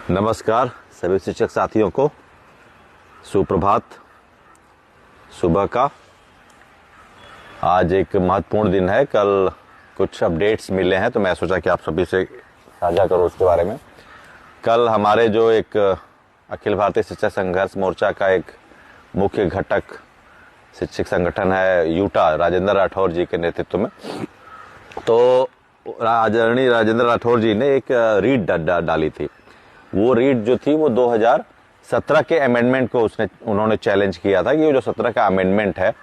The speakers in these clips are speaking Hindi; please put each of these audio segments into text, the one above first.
नमस्कार सभी शिक्षक साथियों को, सुप्रभात। सुबह का आज एक महत्वपूर्ण दिन है। कल कुछ अपडेट्स मिले हैं तो मैं सोचा कि आप सभी से साझा करूं उसके बारे में। कल हमारे जो एक अखिल भारतीय शिक्षक संघर्ष मोर्चा का एक मुख्य घटक शिक्षक संगठन है यूटा, राजेंद्र राठौर जी के नेतृत्व में, तो आदरणीय राजेंद्र राठौर जी ने एक रीट डाली थी। वो रीट जो थी वो 2017 के अमेंडमेंट को उन्होंने चैलेंज किया था कि ये जो 17 का अमेंडमेंट है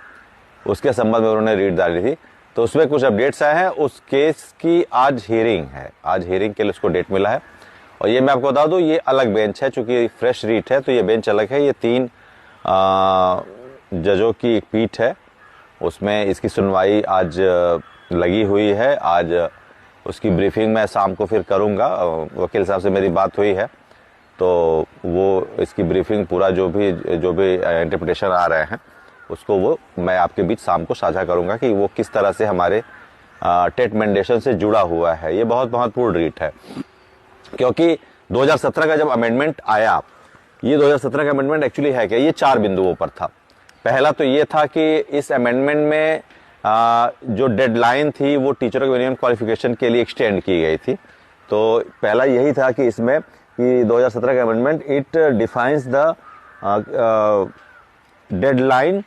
उसके संबंध में उन्होंने रीट डाली थी। तो उसमें कुछ अपडेट्स आए हैं। उस केस की आज हियरिंग है, आज हियरिंग के लिए उसको डेट मिला है। और ये मैं आपको बता दूं, ये अलग बेंच है, चूंकि फ्रेश रीट है तो ये बेंच अलग है। ये 3 जजों की एक पीठ है, उसमें इसकी सुनवाई आज लगी हुई है। आज उसकी ब्रीफिंग मैं शाम को फिर करूंगा। वकील साहब से मेरी बात हुई है तो वो इसकी ब्रीफिंग पूरा जो भी इंटरप्रिटेशन आ रहे हैं उसको वो मैं आपके बीच शाम को साझा करूंगा कि वो किस तरह से हमारे टेट मैंडेशन से जुड़ा हुआ है। ये बहुत महत्वपूर्ण रीट है क्योंकि 2017 का जब अमेंडमेंट आया, ये 2017 का अमेंडमेंट एक्चुअली है क्या, ये 4 बिंदुओं पर था। पहला तो ये था कि इस अमेंडमेंट में जो डेडलाइन थी वो टीचरों के मिनिमम क्वालिफिकेशन के लिए एक्सटेंड की गई थी। तो पहला यही था कि इसमें कि 2017 का amendment it defines the deadline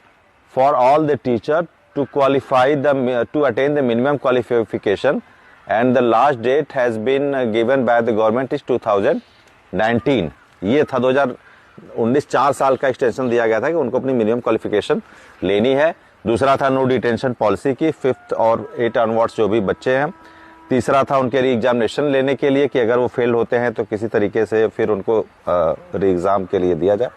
for all the teacher to qualify to attain the minimum qualification and the last date has been given by the government is 2019। ये था 2019, 4 साल का एक्सटेंशन दिया गया था कि उनको अपनी मिनिमम क्वालिफिकेशन लेनी है। दूसरा था नो डिटेंशन पॉलिसी की 5th और 8 ऑनवर्ड्स जो भी बच्चे हैं। तीसरा था उनके री एग्जामिनेशन लेने के लिए कि अगर वो फेल होते हैं तो किसी तरीके से फिर उनको री एग्जाम के लिए दिया जाए।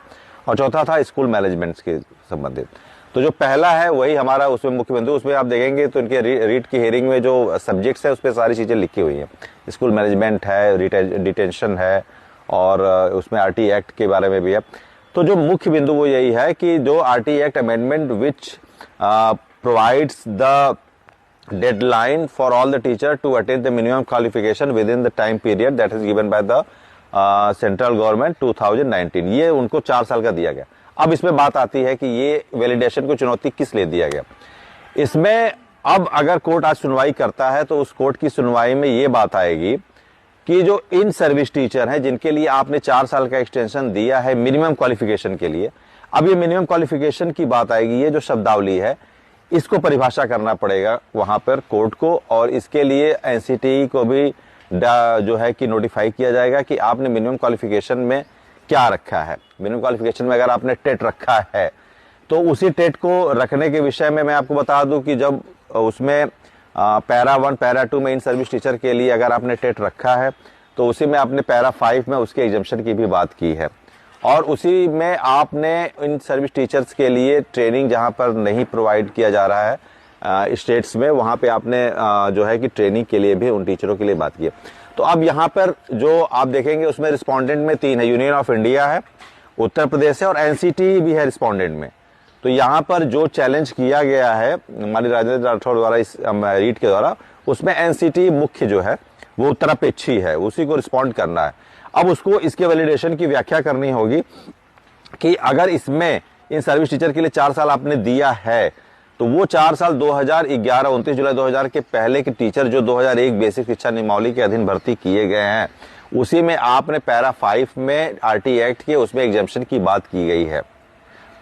और चौथा था स्कूल मैनेजमेंट के संबंधित। तो जो पहला है वही हमारा उसमें मुख्य बिंदु। उसमें आप देखेंगे तो इनके रीट की हियरिंग में जो सब्जेक्ट्स है उस पर सारी चीज़ें लिखी हुई हैं। स्कूल मैनेजमेंट है, डिटेंशन है और उसमें आरटी एक्ट के बारे में भी है। तो जो मुख्य बिंदु वो यही है कि जो RT act amendment which provides the deadline for all the teacher to attain the minimum qualification within the time period that is given by the central government 2019। ये उनको 4 साल का दिया गया। अब इसमें बात आती है कि ये वैलिडेशन को चुनौती किस लिए दिया गया। इसमें अब अगर कोर्ट आज सुनवाई करता है तो उस कोर्ट की सुनवाई में ये बात आएगी कि जो इन सर्विस टीचर हैं जिनके लिए आपने 4 साल का एक्सटेंशन दिया है मिनिमम क्वालिफिकेशन के लिए, अब ये मिनिमम क्वालिफिकेशन की बात आएगी। ये जो शब्दावली है इसको परिभाषा करना पड़ेगा वहां पर कोर्ट को, और इसके लिए एनसीटीई को भी जो है कि नोटिफाई किया जाएगा कि आपने मिनिमम क्वालिफिकेशन में क्या रखा है। मिनिमम क्वालिफिकेशन में अगर आपने टेट रखा है तो उसी टेट को रखने के विषय में मैं आपको बता दूं कि जब उसमें पैरा 1 पैरा 2 में इन सर्विस टीचर के लिए अगर आपने टेट रखा है तो उसी में आपने पैरा 5 में उसके एग्जम्पशन की भी बात की है। और उसी में आपने इन सर्विस टीचर्स के लिए ट्रेनिंग जहां पर नहीं प्रोवाइड किया जा रहा है स्टेट्स में, वहां पे आपने जो है कि ट्रेनिंग के लिए भी उन टीचरों के लिए बात की है। तो अब यहां पर जो आप देखेंगे उसमें रिस्पोंडेंट में 3 है, यूनियन ऑफ इंडिया है, उत्तर प्रदेश है और एनसीटी भी है रिस्पोंडेंट में। तो यहाँ पर जो चैलेंज किया गया है हमारी राजेंद्र राठौर द्वारा इस रीट के द्वारा, उसमें एनसीटी मुख्य जो है वो उत्तरापेक्षी है, उसी को रिस्पॉन्ड करना है। अब उसको इसके वैलिडेशन की व्याख्या करनी होगी कि अगर इसमें इन सर्विस टीचर के लिए 4 साल आपने दिया है तो वो 4 साल 2011 29 जुलाई 2000 के पहले के टीचर जो 2001 बेसिक शिक्षा नियमावली के अधीन भर्ती किए गए हैं उसी में आपने पैरा 5 में आरटी एक्ट के उसमें एग्जम्पशन की बात की गई है।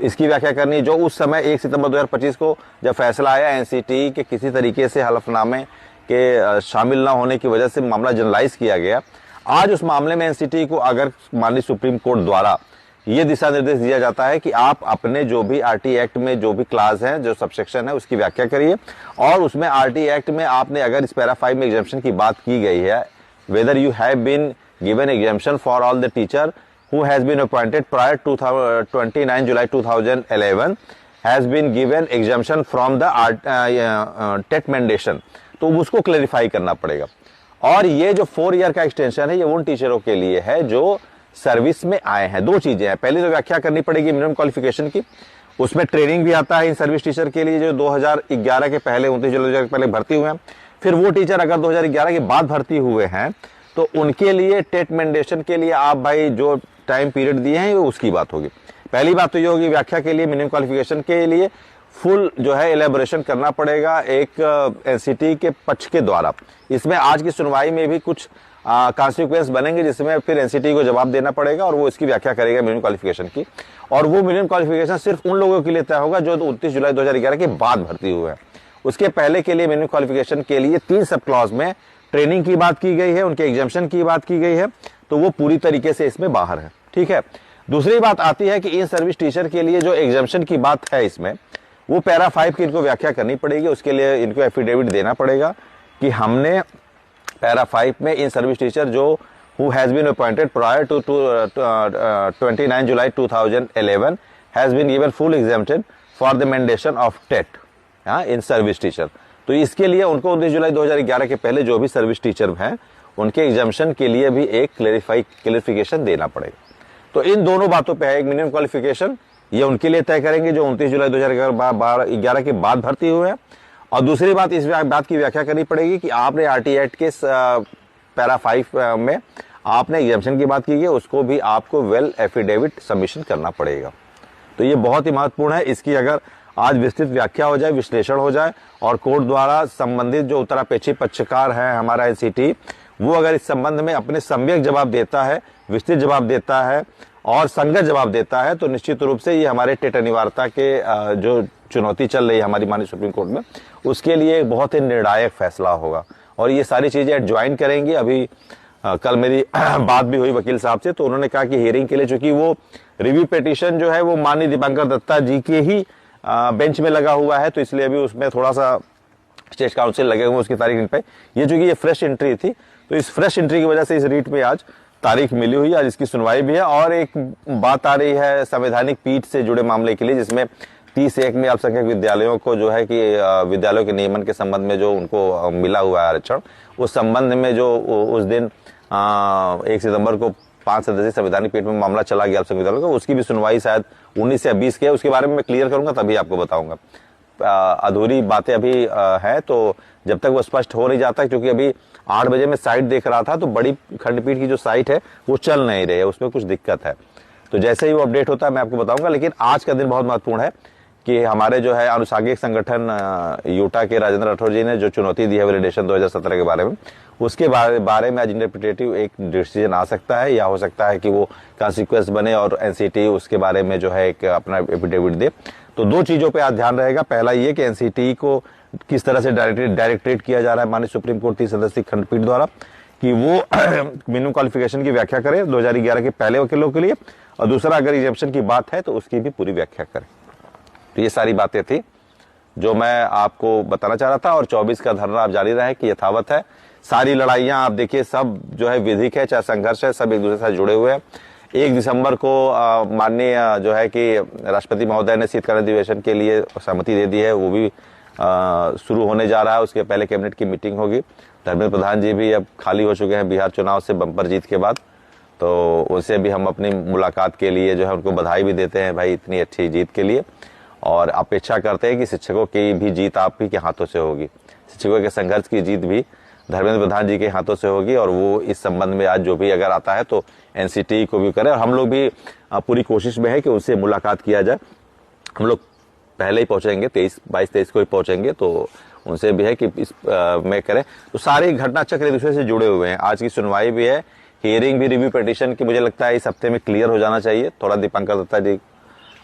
इसकी व्याख्या करनी जो उस समय 1 सितंबर 2025 को जब फैसला आया एनसीटी के किसी तरीके से हलफनामे के शामिल न होने की वजह से मामला जनरलाइज किया गया। आज उस मामले में एनसीटी को अगर माननीय सुप्रीम कोर्ट द्वारा ये दिशा निर्देश दिया जाता है कि आप अपने जो भी आरटी एक्ट में जो भी क्लास है, जो सबसेक्शन है, उसकी व्याख्या करिए और उसमें आरटी एक्ट में आपने अगर इस पैरा 5 में एग्जम्पशन की बात की गई है, whether you have been given exemption for all the teacher who has been appointed prior to 29 July 2011 has been given exemption from the TET mandation। तो उसको क्लेरिफाई करना पड़ेगा। और ये जो 4 ईयर का एक्सटेंशन है ये उन टीचरों के लिए है जो सर्विस में आए हैं। 2 चीजें हैं, पहले तो व्याख्या करनी पड़ेगी मिनिमम क्वालिफिकेशन की, उसमें ट्रेनिंग भी आता है इन सर्विस टीचर के लिए जो 2011 के पहले 29 जुलाई के पहले भर्ती हुए हैं। फिर वो टीचर अगर 2011 के बाद भर्ती हुए हैं तो उनके लिए टेट मेंडेशन के लिए आप भाई जो टाइम पीरियड दिए हैं उसकी बात होगी। पहली बात तो ये होगी, व्याख्या के लिए मिनिमम क्वालिफिकेशन के लिए फुल जो है एलेबोरेशन करना पड़ेगा एक एनसीटी के पक्ष के द्वारा। इसमें आज की सुनवाई में भी कुछ कॉन्सिक्वेंस बनेंगे जिसमें फिर एनसीटी को जवाब देना पड़ेगा और वो इसकी व्याख्या करेगा मिनिमम क्वालिफिकेशन की। और वो मिनिमम क्वालिफिकेशन सिर्फ उन लोगों के लिए तय होगा जो 29 जुलाई 2011 के बाद भर्ती हुए हैं। उसके पहले के लिए मिनिमम क्वालिफिकेशन के लिए 3 सब क्लॉज में ट्रेनिंग की बात की गई है, उनके एग्जामिशन की बात की गई है, तो वो पूरी तरीके से इसमें बाहर है। ठीक है। दूसरी बात आती है कि इन सर्विस टीचर के लिए जो एग्जामिशन की बात है इसमें वो पैरा 5 की इनको व्याख्या करनी पड़ेगी। उसके लिए इनको एफिडेविट देना पड़ेगा कि हमने पैरा 5 में इन सर्विस टीचर जो who has been appointed prior to 29 July 2011 has been given full exempted for the mandation of TET in service teacher. तो इसके लिए उनको 19 जुलाई 2011 के पहले जो भी सर्विस टीचर हैं उनके एग्जामिशन के लिए भी एक क्लेरिफिकेशन देना पड़ेगा। तो इन दोनों बातों पे है, एक मिनिमम क्वालिफिकेशन ये उनके लिए तय करेंगे जो 29 जुलाई 2011 के बाद भर्ती हुए हैं, और दूसरी बात इस बात की व्याख्या करनी पड़ेगी कि आपने आरटी एक्ट के पैरा 5 में आपने एग्जामिशन की बात की है, उसको भी आपको वेल एफिडेविट सबमिशन करना पड़ेगा। तो ये बहुत ही महत्वपूर्ण है। इसकी अगर आज विस्तृत व्याख्या हो जाए, विश्लेषण हो जाए और कोर्ट द्वारा संबंधित जो उत्तरापेक्षी पक्षकार है हमारा एनसीटी, वो अगर इस संबंध में अपने सम्यक जवाब देता है, विस्तृत जवाब देता है और संगत जवाब देता है, तो निश्चित रूप से ये हमारे टेट अनिवार्यता के जो चुनौती चल रही है हमारी माननीय सुप्रीम कोर्ट में, उसके लिए एक बहुत ही निर्णायक फैसला होगा। और ये सारी चीजें एडज्वाइन करेंगी। अभी कल मेरी बात भी हुई वकील साहब से, तो उन्होंने कहा कि हियरिंग के लिए चूंकि वो रिव्यू पिटीशन जो है वो माननीय दीपांकर दत्ता जी के ही बेंच में लगा हुआ है, तो इसलिए अभी उसमें थोड़ा सा स्टेट काउंसिल लगे हुए उसकी तारीख पे। ये चूंकि ये फ्रेश एंट्री थी, तो इस फ्रेश एंट्री की वजह से इस रीट में आज तारीख मिली हुई है, आज इसकी सुनवाई भी है। और एक बात आ रही है संवैधानिक पीठ से जुड़े मामले के लिए, जिसमें 30(1) में अल्पसंख्यक विद्यालयों को जो है कि विद्यालयों के नियमन के संबंध में जो उनको मिला हुआ है आरक्षण, उस संबंध में जो उस दिन 1 सितंबर को 5 सदस्यीय संवैधानिक पीठ में मामला चला गया अल्पसंख्यक विद्यालयों का, उसकी भी सुनवाई शायद 19 या 20 के, उसके बारे में मैं क्लियर करूंगा तभी आपको बताऊंगा। अधूरी बातें अभी है, तो जब तक वो स्पष्ट हो नहीं जाता, क्योंकि अभी 8 बजे मैं साइट देख रहा था तो बड़ी खंडपीठ की जो साइट है वो चल नहीं रही है, उसमें कुछ दिक्कत है। तो जैसे ही वो अपडेट होता है मैं आपको बताऊंगा। लेकिन आज का दिन बहुत महत्वपूर्ण है कि हमारे जो है अनुसांगिक संगठन यूटा के राजेंद्र राठौर जी ने जो चुनौती दी है वैलिडेशन 2017 के बारे में, उसके बारे में आज इंटरप्रिटेटिव एक डिसीजन आ सकता है, या हो सकता है कि वो कॉन्सिक्वेंस बने और एनसीटी उसके बारे में जो है एक अपना एफिडेविट दे। तो 2 चीजों पे आज ध्यान रहेगा। पहला ये कि एनसीटी को किस तरह से डायरेक्टेट किया जा रहा है माननीय सुप्रीम कोर्ट 30 सदस्यीय खंडपीठ द्वारा कि वो मिनिमम क्वालिफिकेशन की व्याख्या करे 2011 के पहले वकीलों के लिए, और दूसरा अगर एग्जामिशन की बात है तो उसकी भी पूरी व्याख्या करे। तो ये सारी बातें थी जो मैं आपको बताना चाह रहा था। और 24 का धरना आप जारी रहे कि यथावत है। सारी लड़ाइयां आप देखिए सब जो है विधिक है, चाहे संघर्ष है, सब एक दूसरे से जुड़े हुए हैं। 1 दिसंबर को माननीय जो है कि राष्ट्रपति महोदय ने शीतकालीन अधिवेशन के लिए सहमति दे दी है, वो भी शुरू होने जा रहा है। उसके पहले कैबिनेट की मीटिंग होगी। धर्मेंद्र प्रधान जी भी अब खाली हो चुके हैं बिहार चुनाव से बम्पर जीत के बाद, तो उनसे भी हम अपनी मुलाकात के लिए जो है उनको बधाई भी देते हैं भाई इतनी अच्छी जीत के लिए, और अपेक्षा करते हैं कि शिक्षकों की भी जीत आप ही के हाथों से होगी। शिक्षकों के संघर्ष की जीत भी धर्मेंद्र प्रधान जी के हाथों से होगी, और वो इस संबंध में आज जो भी अगर आता है तो एनसीटी को भी करे, और हम लोग भी पूरी कोशिश में है कि उनसे मुलाकात किया जाए। हम लोग पहले ही पहुंचेंगे, 22-23 को ही पहुंचेंगे, तो उनसे भी है कि इस में करें। तो सारे घटना चक्र एक दूसरे से जुड़े हुए हैं। आज की सुनवाई भी है, हियरिंग भी रिव्यू पिटीशन की मुझे लगता है इस हफ्ते में क्लियर हो जाना चाहिए। थोड़ा दीपांकर दत्ता जी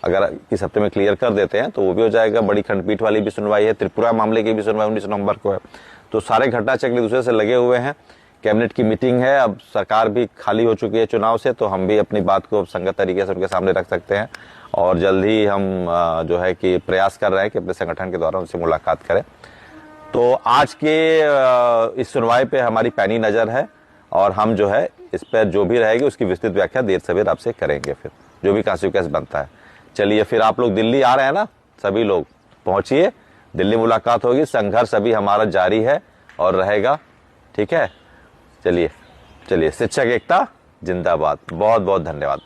अगर इस हफ्ते में क्लियर कर देते हैं तो वो भी हो जाएगा। बड़ी खंडपीठ वाली भी सुनवाई है, त्रिपुरा मामले की भी सुनवाई 19 नवंबर को है। तो सारे घटना चक्र एक दूसरे से लगे हुए हैं। कैबिनेट की मीटिंग है, अब सरकार भी खाली हो चुकी है चुनाव से, तो हम भी अपनी बात को संगत तरीके से उनके सामने रख सकते हैं, और जल्द ही हम जो है कि प्रयास कर रहे हैं कि अपने संगठन के द्वारा उनसे मुलाकात करें। तो आज के इस सुनवाई पे हमारी पैनी नजर है, और हम जो है इस पर जो भी रहेगी उसकी विस्तृत व्याख्या देर सवेर आपसे करेंगे, फिर जो भी कॉन्सिक्वेंस बनता है। चलिए, फिर आप लोग दिल्ली आ रहे हैं ना, सभी लोग पहुंचिए, दिल्ली मुलाकात होगी। संघर्ष अभी हमारा जारी है और रहेगा, ठीक है। चलिए, शिक्षक एकता जिंदाबाद। बहुत बहुत धन्यवाद।